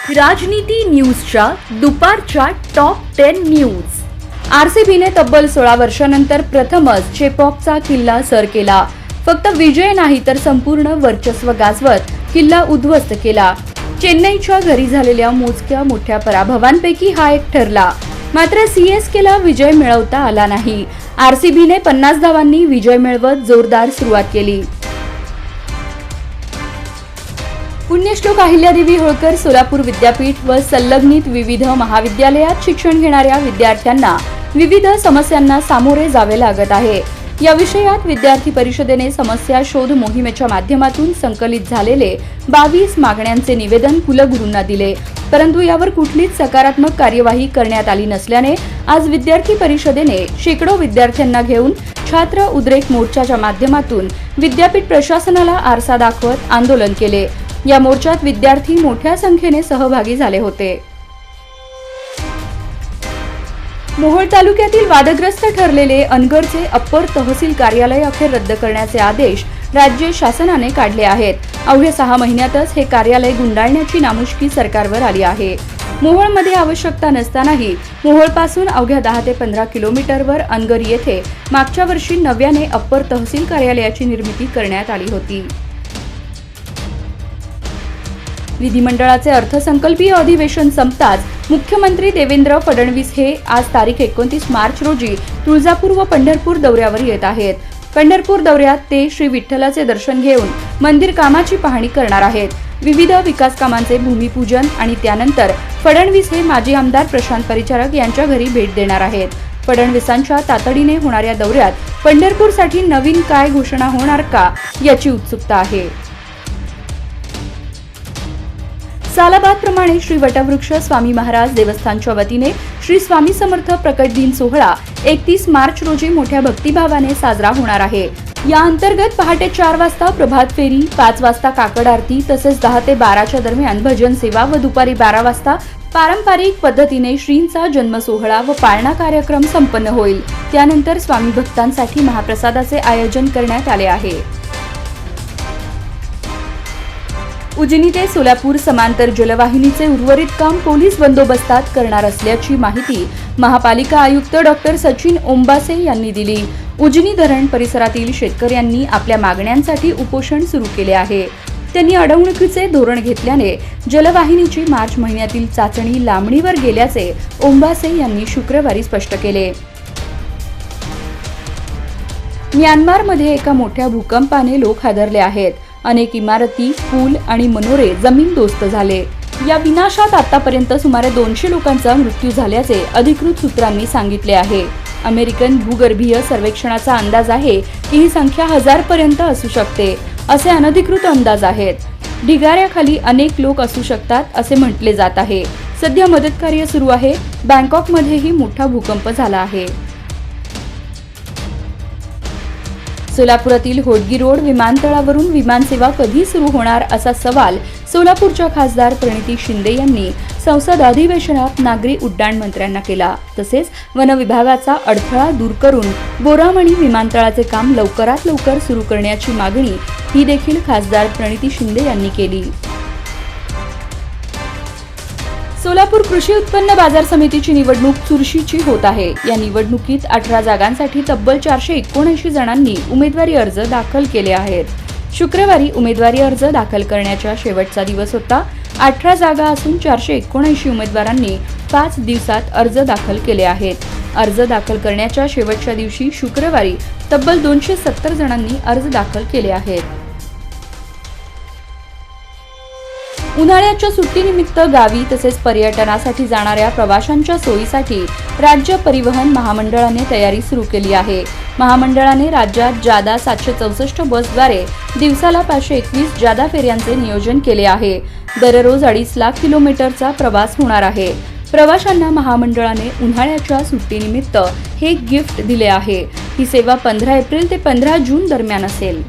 राजनीती न्यूजच्या दुपारच्या टॉप 10 न्यूज। आरसीबीने तब्बल 16 वर्षांनंतर प्रथमच चेपॉकचा किल्ला सर केला। फक्त विजय नाही तर संपूर्ण वर्चस्व गाजवत किल्ला उद्ध्वस्त केला। चेन्नईच्या घरी झालेल्या मोजक्या मोठ्या पराभवांपैकी हा एक ठरला। मात्र सीएसकेला विजय मिळवता आला नाही। आरसीबीने 50 धावांनी विजय मिळवत जोरदार सुरुवात केली। पुण्यश्लोक अहिल्यादेवी होळकर सोलापूर विद्यापीठ व संलग्नित विविध महाविद्यालयात शिक्षण घेणाऱ्या विद्यार्थ्यांना विविध समस्यांना सामोरे जावे लागत आहे। या विषयात विद्यार्थी परिषदेने समस्या शोध मोहिमेच्या माध्यमातून संकलित झालेले 22 मागण्यांचे निवेदन कुलगुरूंना दिले, परंतु यावर कुठलीच सकारात्मक कार्यवाही करण्यात आली नसल्याने आज विद्यार्थी परिषदेने शेकडो विद्यार्थ्यांना घेऊन छात्र उद्रेक मोर्चाच्या माध्यमातून विद्यापीठ प्रशासनाला आरसा दाखवत आंदोलन केले। या मोर्चात विद्यार्थी मोठ्या संख्येने सहभागी झाले होते। मोहोळ तालुक्यातील वादग्रस्त ठरलेले अनगरचे अप्पर तहसील कार्यालय अखेर रद्द करण्याचे आदेश राज्य शासनाने काढले आहेत। अवघ्या 6 महिन्यातच हे कार्यालय गुंडाळण्याची नामुष्की सरकारवर आली आहे। मोहोळमध्ये आवश्यकता नसतानाही मोहोळपासून अवघ्या 10 ते 15 किलोमीटरवर अनगर येथे मागच्या वर्षी नव्याने अप्पर तहसील कार्यालयाची निर्मिती करण्यात आली होती। विधिमंडळाचे अर्थसंकल्पीय अधिवेशन संपताच मुख्यमंत्री देवेंद्र फडणवीस हे आज तारीख 29 मार्च रोजी तुळजापूर व पंढरपूर दौऱ्यावर येत आहेत। पंढरपूर दौऱ्यात ते श्री विठ्ठलाचे दर्शन घेऊन मंदिर कामाची पाहणी करणार आहेत। विविध विकास कामांचे भूमिपूजन आणि त्यानंतर फडणवीस हे माजी आमदार प्रशांत परिचारक यांच्या घरी भेट देणार आहेत। फडणवीसांच्या तातडीने होणाऱ्या दौऱ्यात पंढरपूरसाठी नवीन काय घोषणा होणार का याची उत्सुकता आहे। सालाबादप्रमाणे श्री वटवृक्ष स्वामी महाराज देवस्थानच्या वतीने श्री स्वामी समर्थ प्रकट दिन सोहळा 31 मार्च रोजी मोठ्या भक्तिभावाने साजरा होणार आहे। या अंतर्गत पहाटे 4 वाजता प्रभात फेरी, 5 वाजता काकड आरती तसेच 10 ते 12च्या दरम्यान भजन सेवा व दुपारी 12 वाजता पारंपरिक पद्धतीने श्रींचा जन्म सोहळा व पाळणा कार्यक्रम संपन्न होईल। त्यानंतर स्वामी भक्तांसाठी महाप्रसादाचे आयोजन करण्यात आले आहे। उजनी ते सोलापूर समांतर जलवाहिनीचे उर्वरित काम पोलीस बंदोबस्तात करणार असल्याची माहिती महापालिका आयुक्त डॉक्टर सचिन ओंबासे यांनी दिली। उजनी धरण परिसरातील शेतकऱ्यांनी आपल्या मागण्यांसाठी उपोषण सुरू केले आहे। त्यांनी अडवणुकीचे धोरण घेतल्याने जलवाहिनीची मार्च महिन्यातील चाचणी लांबणीवर गेल्याचे ओंबासे यांनी शुक्रवारी स्पष्ट केले। म्यानमारमध्ये एका मोठ्या भूकंपाने लोक हादरले आहेत। अनेक इमारती, पूल आणि मनोरे जमीनदोस्त झाले। या विनाशात आतापर्यंत सुमारे 200 लोकांचा मृत्यू झाल्याचे अधिकृत सूत्रांनी सांगितले आहे। अमेरिकन भूगर्भीय सर्वेक्षणाचा अंदाज आहे की ही संख्या 1000 पर्यंत असू शकते, असे अनधिकृत अंदाज आहेत। ढिगाऱ्याखाली अनेक लोक असू शकतात असे म्हटले जात आहे। सध्या मदत कार्य सुरू आहे। बँकॉकमध्येही मोठा भूकंप झाला आहे। सोलापुरातील होडगी रोड विमानतळावरून विमानसेवा कधी सुरू होणार असा सवाल सोलापूरच्या खासदार प्रणिती शिंदे यांनी संसद अधिवेशनात नागरी उड्डाण मंत्र्यांना केला। तसेच वन विभागाचा अडथळा दूर करून बोरामणी विमानतळाचे काम लवकरात लवकर सुरू करण्याची मागणी ही देखील खासदार प्रणिती शिंदे यांनी केली। सोलापूर कृषी उत्पन्न बाजार समितीची निवडणूक चुरशीची होत आहे। या निवडणुकीत 18 जागांसाठी तब्बल 479 जणांनी उमेदवारी अर्ज दाखल केले आहेत। शुक्रवारी उमेदवारी अर्ज दाखल करण्याचा शेवटचा दिवस होता। 18 जागा असून 479 उमेदवारांनी 5 दिवसात अर्ज दाखल केले आहेत। अर्ज दाखल करण्याच्या शेवटच्या दिवशी शुक्रवारी तब्बल 270 जणांनी अर्ज दाखल केले आहेत। उन्हाळ्याच्या सुट्टीनिमित्त गावी तसेच पर्यटनासाठी जाणाऱ्या प्रवाशांच्या सोयीसाठी राज्य परिवहन महामंडळाने तयारी सुरू केली आहे। महामंडळाने राज्यात जादा 764 बसद्वारे दिवसाला 521 जादा फेऱ्यांचे नियोजन केले आहे। दररोज 2.5 लाख किलोमीटरचा प्रवास होणार आहे। प्रवाशांना महामंडळाने उन्हाळ्याच्या सुट्टीनिमित्त हे गिफ्ट दिले आहे। ही सेवा 15 एप्रिल ते 15 जून दरम्यान असेल।